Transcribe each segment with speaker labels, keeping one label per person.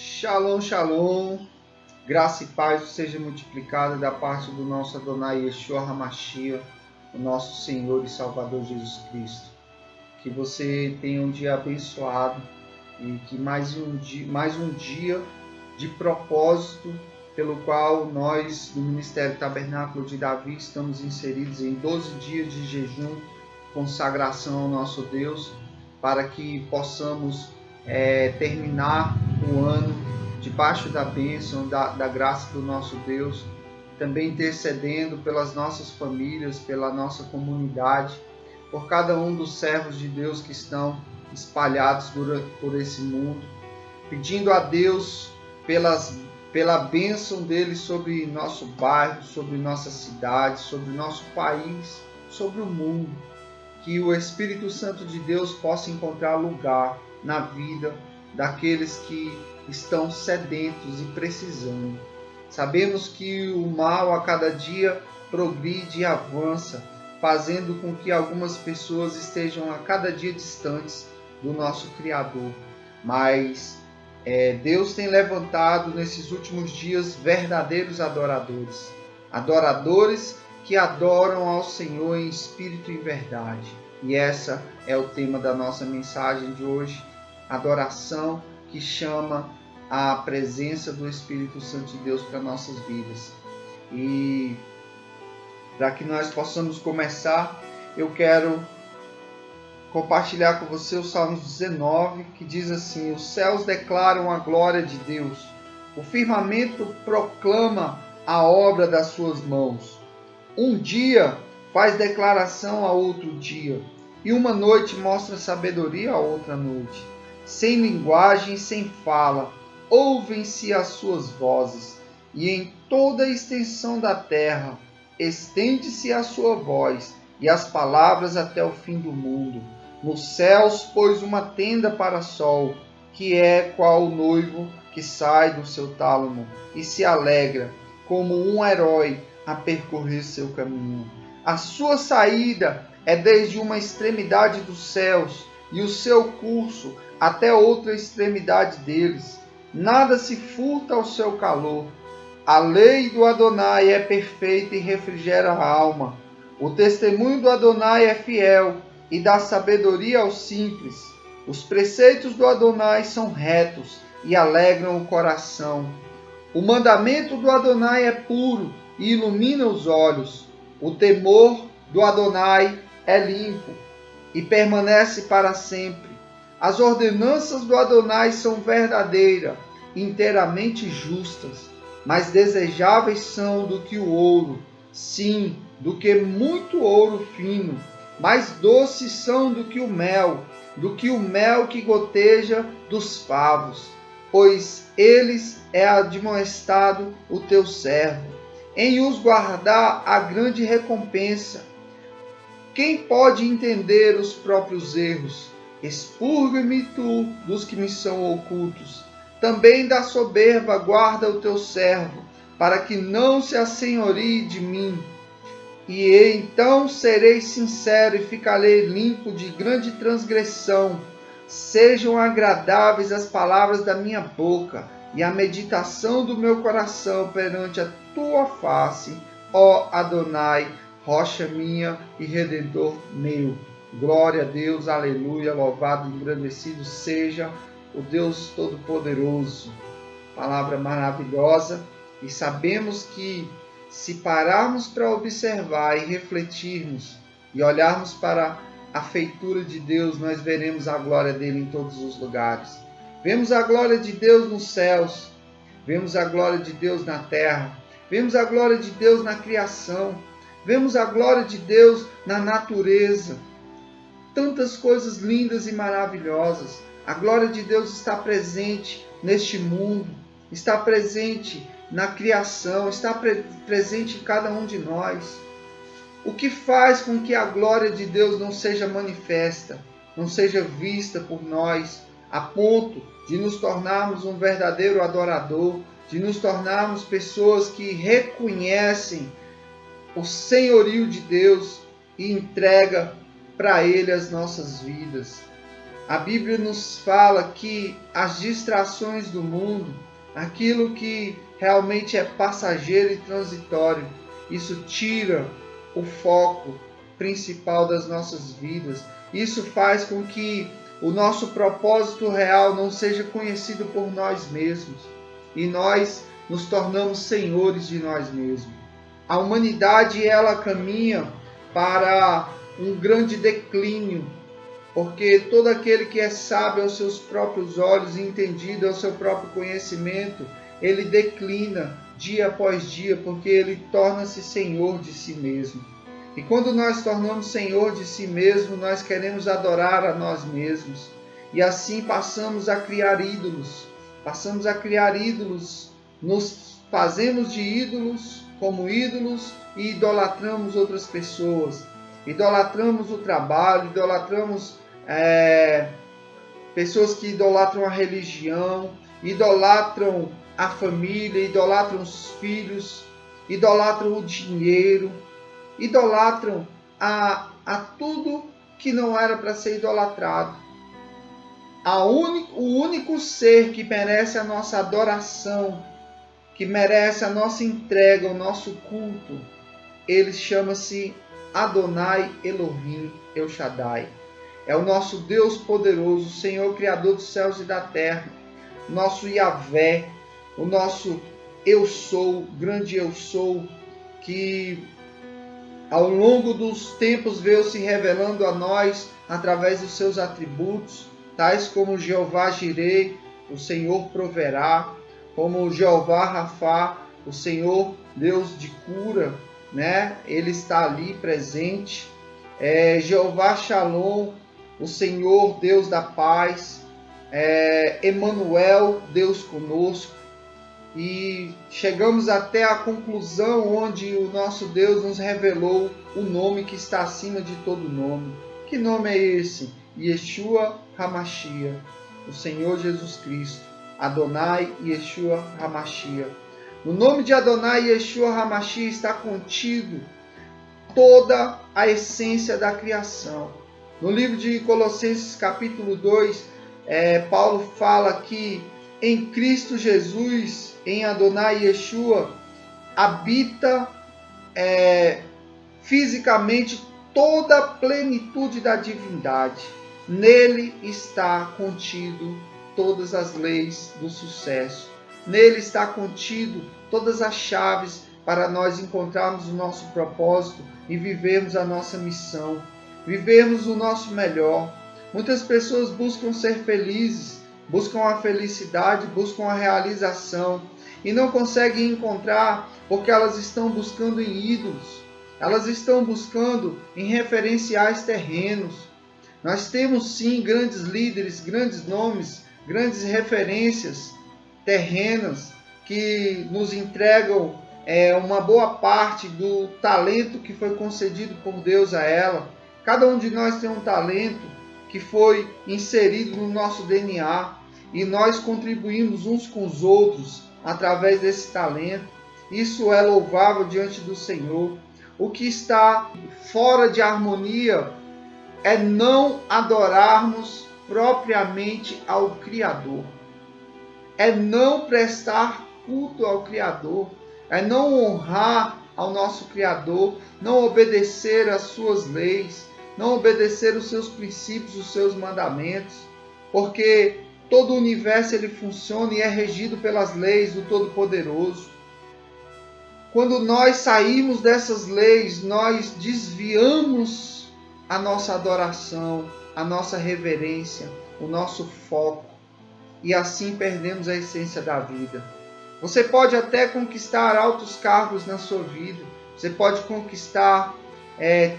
Speaker 1: Shalom, shalom, graça e paz seja multiplicada da parte do nosso Adonai Yeshua HaMashiach, o nosso Senhor e Salvador Jesus Cristo. Que você tenha um dia abençoado e que mais um dia de propósito pelo qual nós do Ministério Tabernáculo de Davi estamos inseridos em 12 dias de jejum, consagração ao nosso Deus, para que possamos terminar o ano debaixo da bênção, da graça do nosso Deus, também intercedendo pelas nossas famílias, pela nossa comunidade, por cada um dos servos de Deus que estão espalhados por esse mundo, pedindo a Deus pela bênção dele sobre nosso bairro, sobre nossa cidade, sobre nosso país, sobre o mundo. Que o Espírito Santo de Deus possa encontrar lugar na vida daqueles que estão sedentos e precisando. Sabemos que o mal a cada dia progride e avança, fazendo com que algumas pessoas estejam a cada dia distantes do nosso Criador. Mas Deus tem levantado nesses últimos dias verdadeiros adoradores. Adoradores que adoram ao Senhor em espírito e verdade. E essa é o tema da nossa mensagem de hoje. Adoração que chama a presença do Espírito Santo de Deus para nossas vidas. E para que nós possamos começar, eu quero compartilhar com você o Salmo 19, que diz assim: os céus declaram a glória de Deus, o firmamento proclama a obra das suas mãos. Um dia faz declaração a outro dia, e uma noite mostra sabedoria a outra noite. Sem linguagem e sem fala, ouvem-se as suas vozes, e em toda a extensão da terra estende-se a sua voz, e as palavras até o fim do mundo. Nos céus pôs uma tenda para sol, que é qual o noivo que sai do seu tálamo, e se alegra, como um herói, a percorrer seu caminho. A sua saída é desde uma extremidade dos céus, e o seu curso até outra extremidade deles. Nada se furta ao seu calor. A lei do Adonai é perfeita e refrigera a alma. O testemunho do Adonai é fiel e dá sabedoria aos simples. Os preceitos do Adonai são retos e alegram o coração. O mandamento do Adonai é puro e ilumina os olhos. O temor do Adonai é limpo e permanece para sempre. As ordenanças do Adonai são verdadeiras, inteiramente justas. Mais desejáveis são do que o ouro, sim, do que muito ouro fino. Mais doces são do que o mel que goteja dos favos. Pois eles é admoestado o teu servo, em os guardar a grande recompensa. Quem pode entender os próprios erros? Expurga-me tu dos que me são ocultos. Também da soberba guarda o teu servo, para que não se assenhorie de mim. E então serei sincero e ficarei limpo de grande transgressão. Sejam agradáveis as palavras da minha boca e a meditação do meu coração perante a tua face, ó Adonai, rocha minha e redentor meu. Glória a Deus, aleluia, louvado e engrandecido seja o Deus Todo-Poderoso. Palavra maravilhosa, e sabemos que se pararmos para observar e refletirmos e olharmos para a feitura de Deus, nós veremos a glória dele em todos os lugares. Vemos a glória de Deus nos céus, vemos a glória de Deus na terra, vemos a glória de Deus na criação, vemos a glória de Deus na natureza. Tantas coisas lindas e maravilhosas. A glória de Deus está presente neste mundo, está presente na criação, está presente em cada um de nós. O que faz com que a glória de Deus não seja manifesta, não seja vista por nós, a ponto de nos tornarmos um verdadeiro adorador, de nos tornarmos pessoas que reconhecem o senhorio de Deus e entrega para Ele as nossas vidas. A Bíblia nos fala que as distrações do mundo, aquilo que realmente é passageiro e transitório, isso tira o foco principal das nossas vidas. Isso faz com que o nosso propósito real não seja conhecido por nós mesmos e nós nos tornamos senhores de nós mesmos. A humanidade ela caminha para um grande declínio, porque todo aquele que é sábio aos seus próprios olhos e entendido ao seu próprio conhecimento, ele declina dia após dia, porque ele torna-se senhor de si mesmo. E quando nós tornamos senhor de si mesmo, nós queremos adorar a nós mesmos. E assim passamos a criar ídolos. Passamos a criar ídolos, nos fazemos de ídolos como ídolos e idolatramos outras pessoas. Idolatramos o trabalho, idolatramos pessoas que idolatram a religião, idolatram a família, idolatram os filhos, idolatram o dinheiro, idolatram a tudo que não era para ser idolatrado. O único ser que merece a nossa adoração, que merece a nossa entrega, o nosso culto, ele chama-se Adonai Elohim El Shaddai. É o nosso Deus poderoso, o Senhor Criador dos céus e da terra, nosso Yahvé, o nosso Eu Sou, grande Eu Sou, que ao longo dos tempos veio se revelando a nós através dos seus atributos, tais como Jeová Jireh, o Senhor proverá, como Jeová Rafá, o Senhor Deus de cura, né? Ele está ali presente. Jeová Shalom, o Senhor Deus da paz, Emanuel, Deus conosco. E chegamos até a conclusão onde o nosso Deus nos revelou o nome que está acima de todo nome. Que nome é esse? Yeshua HaMashiach, o Senhor Jesus Cristo. Adonai Yeshua HaMashiach. No nome de Adonai Yeshua HaMashiach está contido toda a essência da criação. No livro de Colossenses capítulo 2, Paulo fala que em Cristo Jesus, em Adonai Yeshua, habita fisicamente toda a plenitude da divindade. Nele está contido todas as leis do sucesso. Nele está contido todas as chaves para nós encontrarmos o nosso propósito e vivermos a nossa missão, vivermos o nosso melhor. Muitas pessoas buscam ser felizes, buscam a felicidade, buscam a realização e não conseguem encontrar porque elas estão buscando em ídolos, elas estão buscando em referenciais terrenos. Nós temos sim grandes líderes, grandes nomes, grandes referências terrenas que nos entregam uma boa parte do talento que foi concedido por Deus a ela. Cada um de nós tem um talento que foi inserido no nosso DNA e nós contribuímos uns com os outros através desse talento. Isso é louvável diante do Senhor. O que está fora de harmonia é não adorarmos propriamente ao Criador. É não prestar culto ao Criador. É não honrar ao nosso Criador, não obedecer às suas leis, não obedecer os seus princípios, os seus mandamentos, porque todo o universo ele funciona e é regido pelas leis do Todo-Poderoso. Quando nós saímos dessas leis, nós desviamos a nossa adoração, a nossa reverência, o nosso foco, e assim perdemos a essência da vida. Você pode até conquistar altos cargos na sua vida, você pode conquistar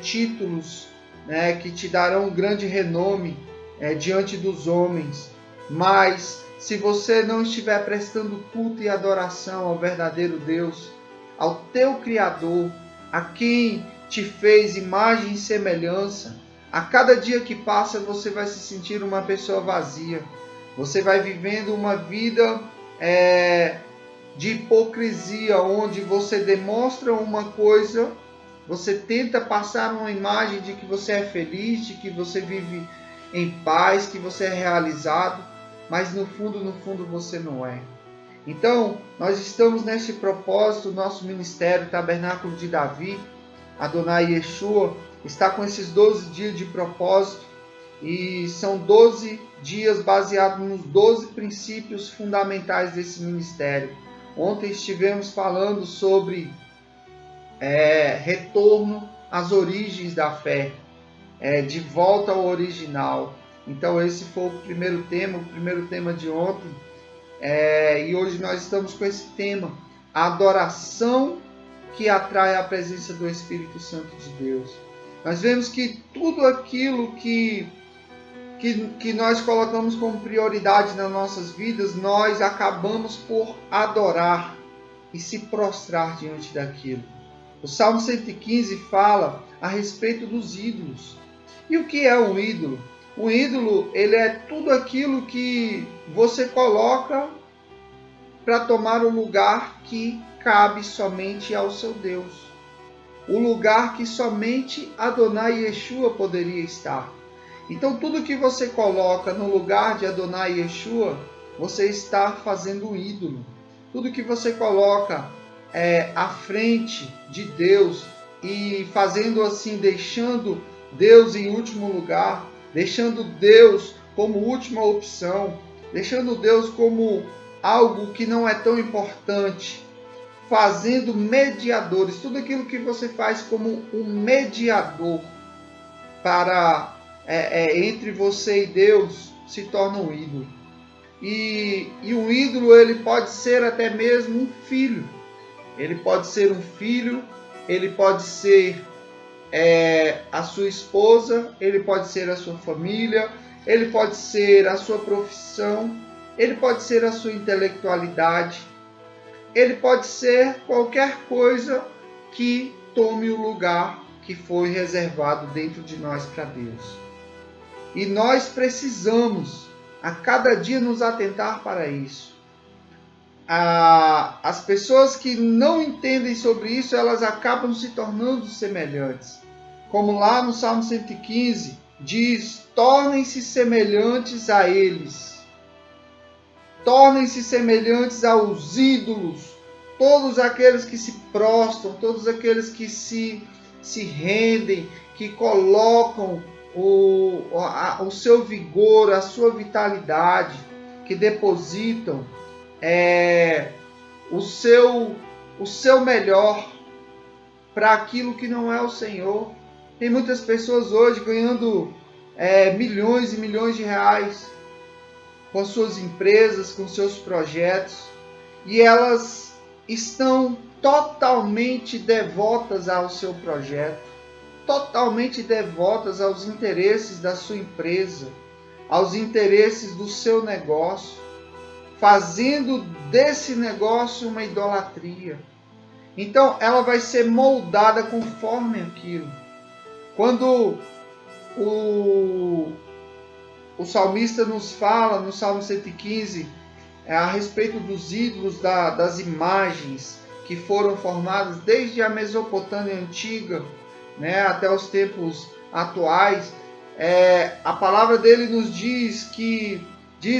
Speaker 1: títulos, né, que te darão um grande renome diante dos homens, mas se você não estiver prestando culto e adoração ao verdadeiro Deus, ao teu Criador, a quem te fez imagem e semelhança, a cada dia que passa você vai se sentir uma pessoa vazia. Você vai vivendo uma vida de hipocrisia, onde você demonstra uma coisa, você tenta passar uma imagem de que você é feliz, de que você vive em paz, que você é realizado, mas no fundo você não é. Então, nós estamos nesse propósito, nosso ministério, Tabernáculo de Davi, Adonai Yeshua, está com esses 12 dias de propósito, e são 12 dias baseados nos 12 princípios fundamentais desse ministério. Ontem estivemos falando sobre retorno às origens da fé, de volta ao original. Então esse foi o primeiro tema de ontem. E hoje nós estamos com esse tema, a adoração que atrai a presença do Espírito Santo de Deus. Nós vemos que tudo aquilo que nós colocamos como prioridade nas nossas vidas, nós acabamos por adorar e se prostrar diante daquilo. O Salmo 115 fala a respeito dos ídolos. E o que é um ídolo? Um ídolo, ele é tudo aquilo que você coloca para tomar o lugar que cabe somente ao seu Deus. O lugar que somente Adonai Yeshua poderia estar. Então tudo que você coloca no lugar de Adonai Yeshua, você está fazendo um ídolo. Tudo que você coloca à frente de Deus e fazendo assim, deixando Deus em último lugar, deixando Deus como última opção, deixando Deus como algo que não é tão importante, fazendo mediadores, tudo aquilo que você faz como um mediador para entre você e Deus se torna um ídolo. E um ídolo, ele pode ser até mesmo um filho. Ele pode ser um filho, ele pode ser a sua esposa, ele pode ser a sua família, ele pode ser a sua profissão, ele pode ser a sua intelectualidade, ele pode ser qualquer coisa que tome o lugar que foi reservado dentro de nós para Deus. E nós precisamos a cada dia nos atentar para isso. As pessoas que não entendem sobre isso, elas acabam se tornando semelhantes. Como lá no Salmo 115 diz, tornem-se semelhantes a eles. Tornem-se semelhantes aos ídolos. Todos aqueles que se prostram, todos aqueles que se rendem, que colocam o seu vigor, a sua vitalidade, que depositam o seu melhor para aquilo que não é o Senhor. Tem muitas pessoas hoje ganhando milhões e milhões de reais com suas empresas, com seus projetos, e elas estão totalmente devotas ao seu projeto, totalmente devotas aos interesses da sua empresa, aos interesses do seu negócio, fazendo desse negócio uma idolatria. Então ela vai ser moldada conforme aquilo. Quando o salmista nos fala no Salmo 115 a respeito dos ídolos, das imagens que foram formadas desde a Mesopotâmia antiga, até os tempos atuais, a palavra dele nos diz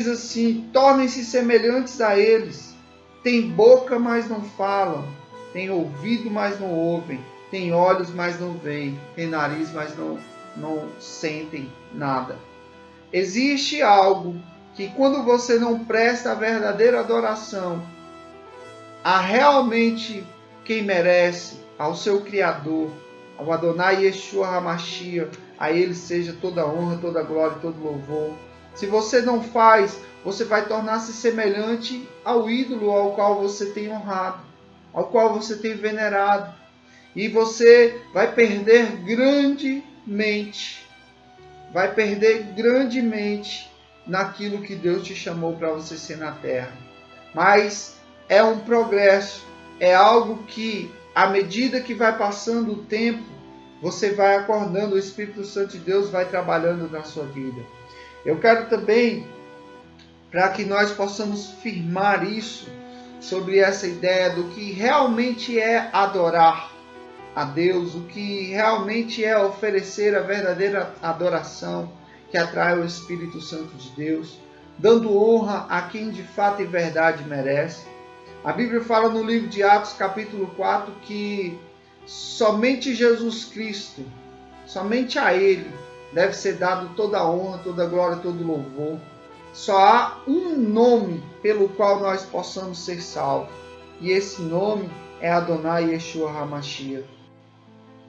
Speaker 1: assim, tornem-se semelhantes a eles, tem boca, mas não falam, tem ouvido, mas não ouvem, tem olhos, mas não veem, tem nariz, mas não sentem nada. Existe algo que quando você não presta a verdadeira adoração a realmente quem merece, ao seu Criador, ao Adonai Yeshua HaMashiach, a Ele seja toda honra, toda glória e todo louvor. Se você não faz, você vai tornar-se semelhante ao ídolo ao qual você tem honrado, ao qual você tem venerado. E você vai perder grandemente naquilo que Deus te chamou para você ser na terra. Mas é um progresso, é algo que, à medida que vai passando o tempo, você vai acordando, o Espírito Santo de Deus vai trabalhando na sua vida. Eu quero também, para que nós possamos firmar isso, sobre essa ideia do que realmente é adorar a Deus, o que realmente é oferecer a verdadeira adoração. que atrai o Espírito Santo de Deus, dando honra a quem de fato e verdade merece. A Bíblia fala no livro de Atos, capítulo 4, que somente Jesus Cristo, somente a Ele deve ser dado toda a honra, toda a glória, todo o louvor. Só há um nome pelo qual nós possamos ser salvos, e esse nome é Adonai Yeshua HaMashiach.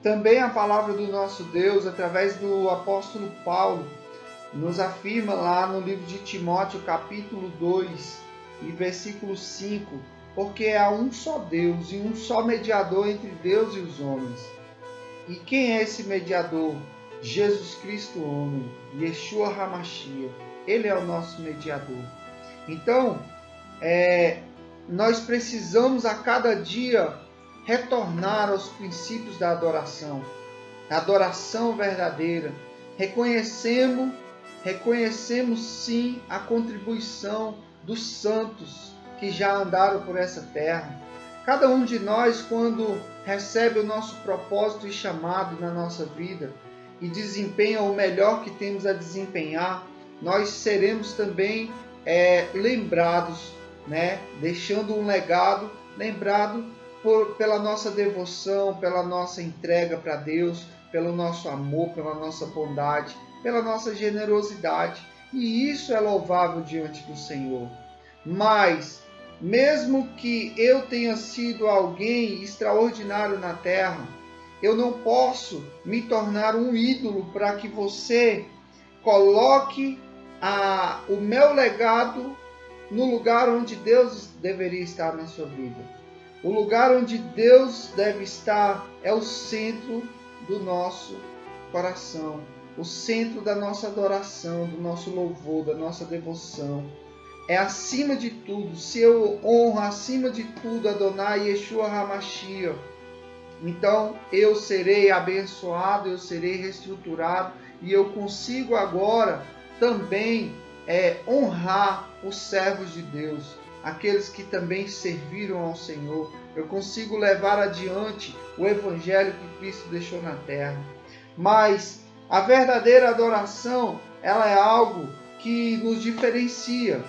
Speaker 1: Também a palavra do nosso Deus, através do apóstolo Paulo, nos afirma lá no livro de Timóteo, capítulo 2, e versículo 5, porque há um só Deus e um só mediador entre Deus e os homens. E quem é esse mediador? Jesus Cristo, homem, Yeshua HaMashiach. Ele é o nosso mediador. Então, nós precisamos a cada dia retornar aos princípios da adoração verdadeira. Reconhecemos sim a contribuição dos santos que já andaram por essa terra. Cada um de nós, quando recebe o nosso propósito e chamado na nossa vida e desempenha o melhor que temos a desempenhar, nós seremos também lembrados, deixando um legado, lembrado pela nossa devoção, pela nossa entrega para Deus, pelo nosso amor, pela nossa bondade, pela nossa generosidade. E isso é louvável diante do Senhor. Mas, mesmo que eu tenha sido alguém extraordinário na terra, eu não posso me tornar um ídolo para que você coloque o meu legado no lugar onde Deus deveria estar na sua vida. O lugar onde Deus deve estar é o centro do nosso coração, o centro da nossa adoração, do nosso louvor, da nossa devoção. É acima de tudo. Se eu honro acima de tudo Adonai Yeshua HaMashiach, então eu serei abençoado, eu serei reestruturado e eu consigo agora também honrar os servos de Deus, aqueles que também serviram ao Senhor. Eu consigo levar adiante o evangelho que Cristo deixou na terra. Mas a verdadeira adoração, ela é algo que nos diferencia.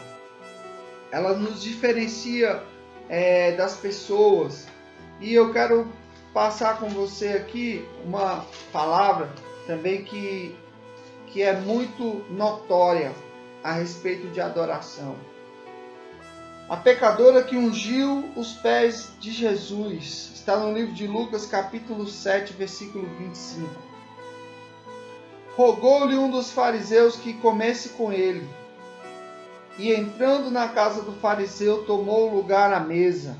Speaker 1: Ela nos diferencia das pessoas. E eu quero passar com você aqui uma palavra também que é muito notória a respeito de adoração. A pecadora que ungiu os pés de Jesus está no livro de Lucas, capítulo 7, versículo 25. Rogou-lhe um dos fariseus que comesse com ele. E entrando na casa do fariseu, tomou lugar à mesa.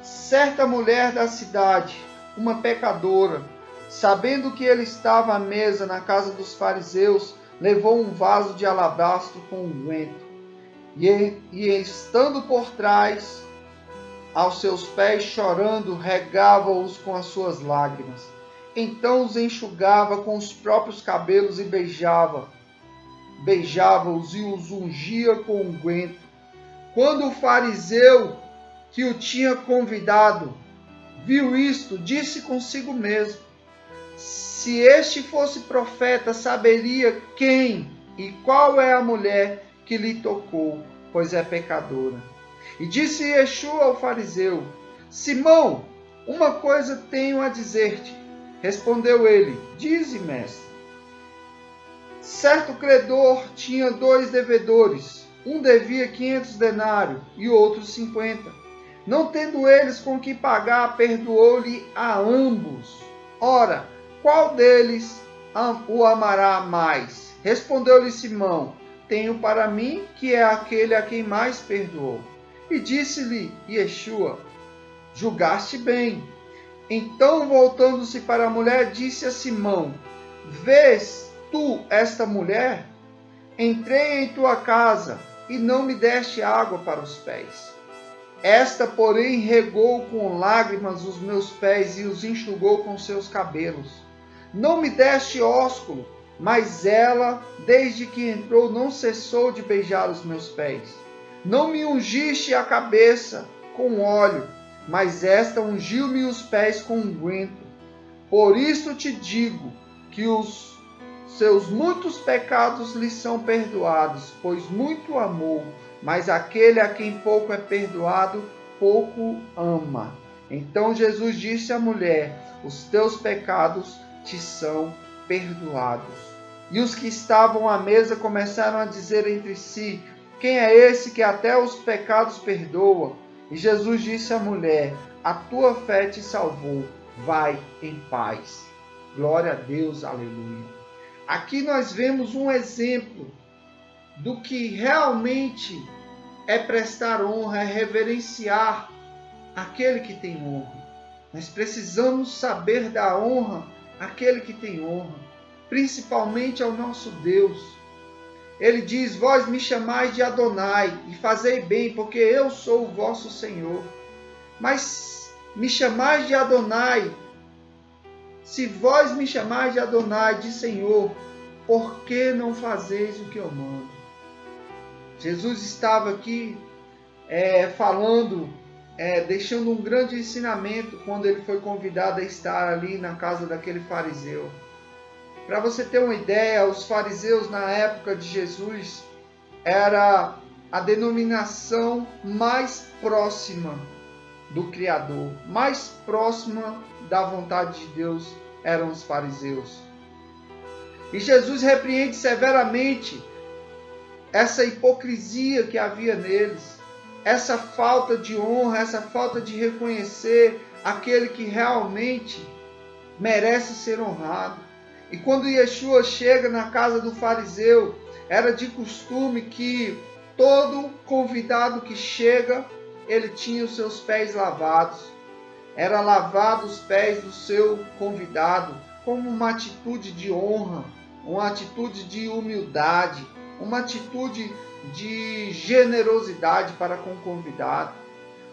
Speaker 1: Certa mulher da cidade, uma pecadora, sabendo que ele estava à mesa na casa dos fariseus, levou um vaso de alabastro com unguento. E estando por trás, aos seus pés, chorando, regava-os com as suas lágrimas. Então os enxugava com os próprios cabelos e beijava-os e os ungia com unguento. Quando o fariseu que o tinha convidado viu isto, disse consigo mesmo: se este fosse profeta, saberia quem e qual é a mulher que lhe tocou, pois é pecadora. E disse Yeshua ao fariseu: Simão, uma coisa tenho a dizer-te. Respondeu ele: dize, mestre. Certo credor tinha 2 devedores. Um devia 500 denários e outro 50. Não tendo eles com que pagar, perdoou-lhe a ambos. Ora, qual deles o amará mais? Respondeu-lhe Simão: tenho para mim que é aquele a quem mais perdoou. E disse-lhe Yeshua: julgaste bem. Então, voltando-se para a mulher, disse a Simão: vês tu esta mulher? Entrei em tua casa e não me deste água para os pés. Esta, porém, regou com lágrimas os meus pés e os enxugou com seus cabelos. Não me deste ósculo, mas ela, desde que entrou, não cessou de beijar os meus pés. Não me ungiste a cabeça com óleo, mas esta ungiu-me os pés com unguento. Por isso te digo que os seus muitos pecados lhe são perdoados, pois muito amou, mas aquele a quem pouco é perdoado, pouco ama. Então Jesus disse à mulher: os teus pecados te são perdoados. E os que estavam à mesa começaram a dizer entre si: quem é esse que até os pecados perdoa? E Jesus disse à mulher: a tua fé te salvou, vai em paz. Glória a Deus, aleluia. Aqui nós vemos um exemplo do que realmente é prestar honra, é reverenciar aquele que tem honra. Nós precisamos saber dar honra àquele que tem honra, principalmente ao nosso Deus. Ele diz: vós me chamais de Adonai, e fazei bem, porque eu sou o vosso Senhor. Mas me chamais de Adonai, se vós me chamais de Adonai, de Senhor, por que não fazeis o que eu mando? Jesus estava aqui falando, deixando um grande ensinamento quando ele foi convidado a estar ali na casa daquele fariseu. Para você ter uma ideia, os fariseus na época de Jesus era a denominação mais próxima do Criador, mais próxima da vontade de Deus eram os fariseus. E Jesus repreende severamente essa hipocrisia que havia neles, essa falta de honra, essa falta de reconhecer aquele que realmente merece ser honrado. E quando Yeshua chega na casa do fariseu, era de costume que todo convidado que chega, ele tinha os seus pés lavados. Era lavado os pés do seu convidado, como uma atitude de honra, uma atitude de humildade, uma atitude de generosidade para com o convidado.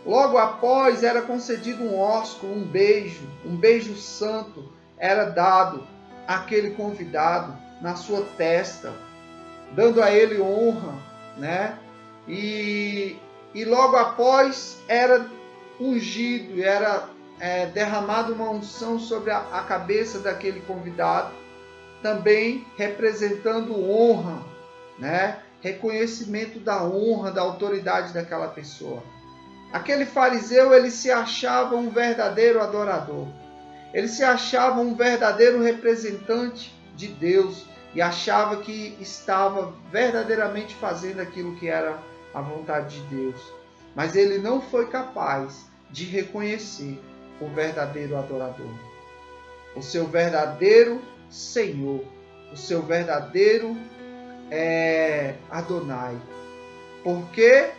Speaker 1: Logo após era concedido um ósculo, um beijo santo era dado àquele convidado na sua testa, dando a ele honra, né? E logo após era ungido, era derramado uma unção sobre a cabeça daquele convidado, também representando honra, né? Reconhecimento da honra, da autoridade daquela pessoa. Aquele fariseu, ele se achava um verdadeiro adorador. Ele se achava um verdadeiro representante de Deus e achava que estava verdadeiramente fazendo aquilo que era a vontade de Deus. Mas ele não foi capaz de reconhecer o verdadeiro adorador, o seu verdadeiro Senhor, o seu verdadeiro Adonai. Porque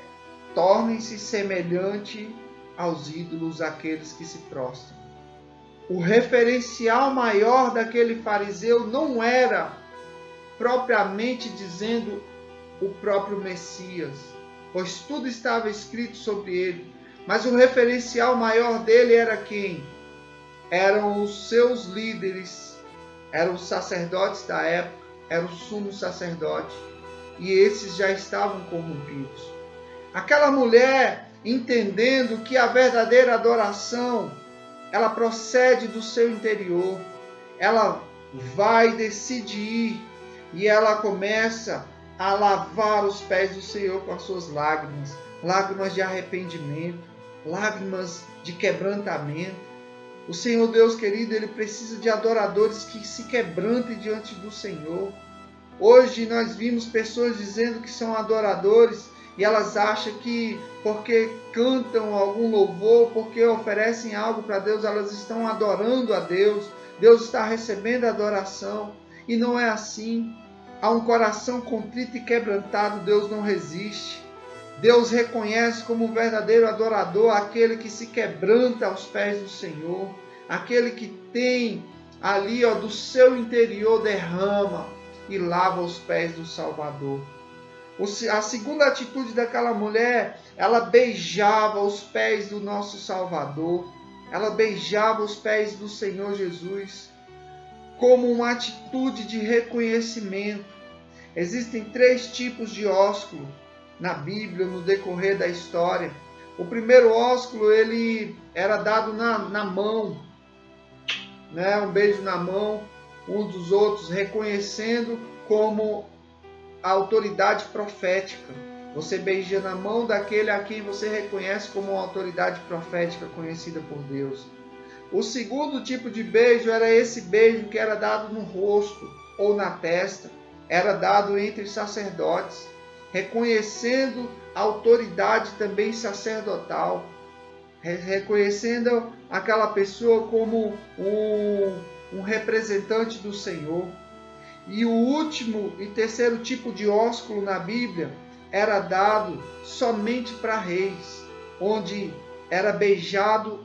Speaker 1: tornem-se semelhante aos ídolos aqueles que se prostram. O referencial maior daquele fariseu não era, propriamente dizendo, o próprio Messias, pois tudo estava escrito sobre ele. Mas o referencial maior dele era quem? Eram os seus líderes, eram os sacerdotes da época, era o sumo sacerdote, e esses já estavam corrompidos. Aquela mulher, entendendo que a verdadeira adoração, ela procede do seu interior, ela decide ir, e ela começa a lavar os pés do Senhor com as suas lágrimas, lágrimas de arrependimento, lágrimas de quebrantamento. O Senhor Deus querido, Ele precisa de adoradores que se quebrantem diante do Senhor. Hoje nós vimos pessoas dizendo que são adoradores e elas acham que porque cantam algum louvor, porque oferecem algo para Deus, elas estão adorando a Deus. Deus está recebendo a adoração e não é assim. A um coração contrito e quebrantado, Deus não resiste. Deus reconhece como verdadeiro adorador aquele que se quebranta aos pés do Senhor, aquele que tem ali do seu interior derrama e lava os pés do Salvador. A segunda atitude daquela mulher, ela beijava os pés do nosso Salvador, ela beijava os pés do Senhor Jesus, como uma atitude de reconhecimento. Existem 3 tipos de ósculo na Bíblia, no decorrer da história. O primeiro ósculo, ele era dado na mão, né? Um beijo na mão. uns dos outros, reconhecendo como a autoridade profética. Você beija na mão daquele a quem você reconhece como uma autoridade profética conhecida por Deus. O segundo tipo de beijo era esse beijo que era dado no rosto ou na testa. Era dado entre sacerdotes, reconhecendo a autoridade também sacerdotal, reconhecendo aquela pessoa como um representante do Senhor. E o último e terceiro tipo de ósculo na Bíblia era dado somente para reis, onde era beijado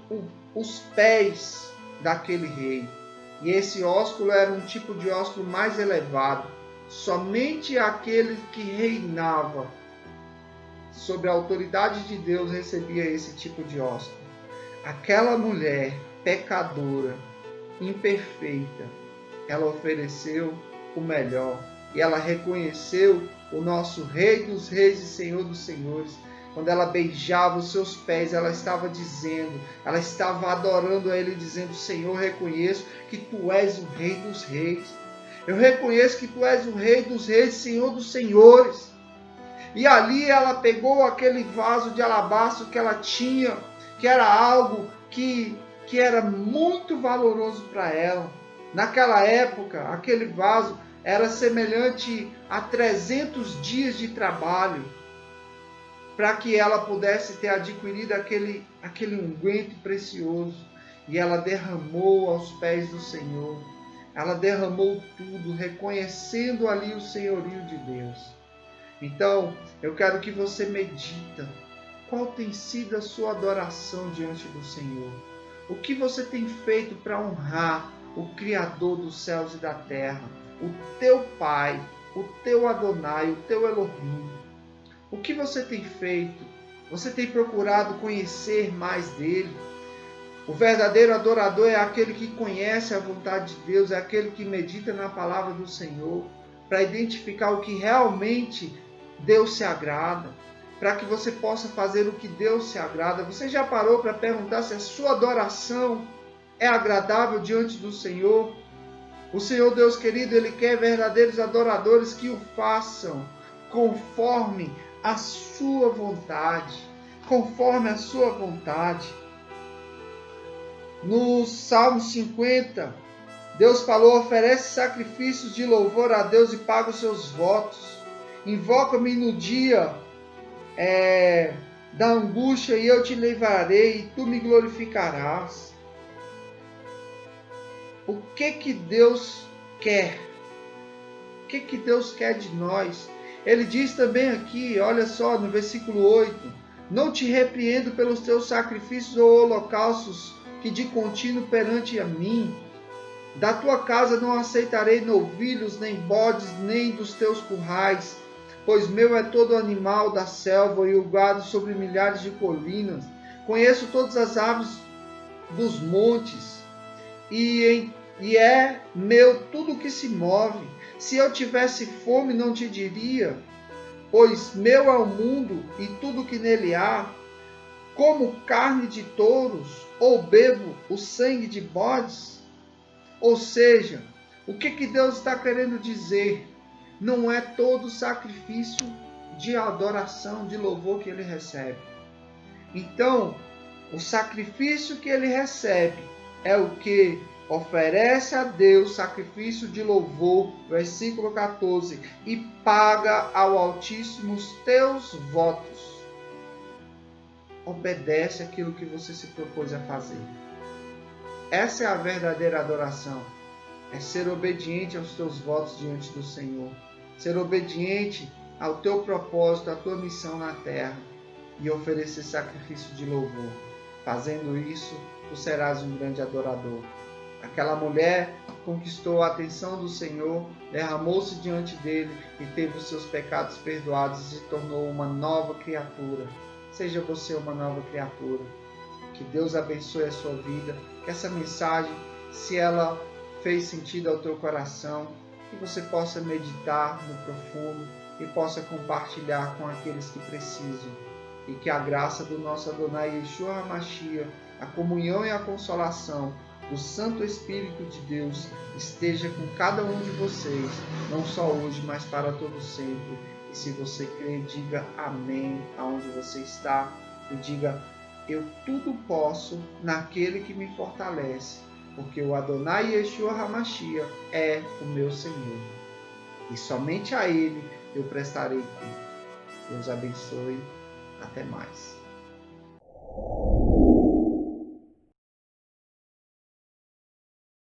Speaker 1: os pés daquele rei. E esse ósculo era um tipo de ósculo mais elevado. Somente aquele que reinava sob a autoridade de Deus recebia esse tipo de ósculo. Aquela mulher pecadora, imperfeita, ela ofereceu o melhor. E ela reconheceu o nosso Rei dos Reis e Senhor dos Senhores. Quando ela beijava os seus pés, ela estava dizendo, ela estava adorando a Ele, dizendo: Senhor, reconheço que Tu és o Rei dos Reis. Eu reconheço que Tu és o Rei dos Reis, Senhor dos Senhores. E ali ela pegou aquele vaso de alabastro que ela tinha, que era algo que era muito valoroso para ela. Naquela época, aquele vaso era semelhante a 300 dias de trabalho para que ela pudesse ter adquirido aquele unguento precioso. E ela derramou aos pés do Senhor. Ela derramou tudo, reconhecendo ali o senhorio de Deus. Então, eu quero que você medita. Qual tem sido a sua adoração diante do Senhor? O que você tem feito para honrar o Criador dos céus e da terra? O teu Pai, o teu Adonai, o teu Elohim. O que você tem feito? Você tem procurado conhecer mais dele? O verdadeiro adorador é aquele que conhece a vontade de Deus, é aquele que medita na palavra do Senhor, para identificar o que realmente Deus se agrada, para que você possa fazer o que Deus se agrada. Você já parou para perguntar se a sua adoração é agradável diante do Senhor? O Senhor Deus querido, Ele quer verdadeiros adoradores que o façam conforme a sua vontade. Conforme a sua vontade. No Salmo 50, Deus falou: oferece sacrifícios de louvor a Deus e paga os seus votos. Invoca-me no dia da angústia e eu te livrarei e tu me glorificarás. O que Deus quer? O que Deus quer de nós? Ele diz também aqui, olha só, no versículo 8: não te repreendo pelos teus sacrifícios ou holocaustos que de contínuo perante a mim. Da tua casa não aceitarei novilhos, nem bodes, nem dos teus currais, pois meu é todo animal da selva e o gado sobre milhares de colinas. Conheço todas as aves dos montes, e é meu tudo que se move. Se eu tivesse fome, não te diria, pois meu é o mundo e tudo que nele há. Como carne de touros, ou bebo o sangue de bodes? Ou seja, o que Deus está querendo dizer? Não é todo sacrifício de adoração, de louvor que Ele recebe. Então, o sacrifício que Ele recebe é o que? Oferece a Deus sacrifício de louvor, versículo 14, e paga ao Altíssimo os teus votos. Obedece aquilo que você se propôs a fazer. Essa é a verdadeira adoração. É ser obediente aos teus votos diante do Senhor. Ser obediente ao teu propósito, à tua missão na terra. E oferecer sacrifício de louvor. Fazendo isso, tu serás um grande adorador. Aquela mulher conquistou a atenção do Senhor, derramou-se diante dele e teve os seus pecados perdoados e se tornou uma nova criatura. Seja você uma nova criatura. Que Deus abençoe a sua vida. Que essa mensagem, se ela fez sentido ao teu coração, que você possa meditar no profundo e possa compartilhar com aqueles que precisam. E que a graça do nosso Adonai Yeshua HaMashiach, a comunhão e a consolação, do Santo Espírito de Deus esteja com cada um de vocês, não só hoje, mas para todo sempre. E se você crê, diga amém aonde você está e diga: eu tudo posso naquele que me fortalece, porque o Adonai Yeshua HaMashiach é o meu Senhor. E somente a Ele eu prestarei culto. Deus abençoe. Até mais.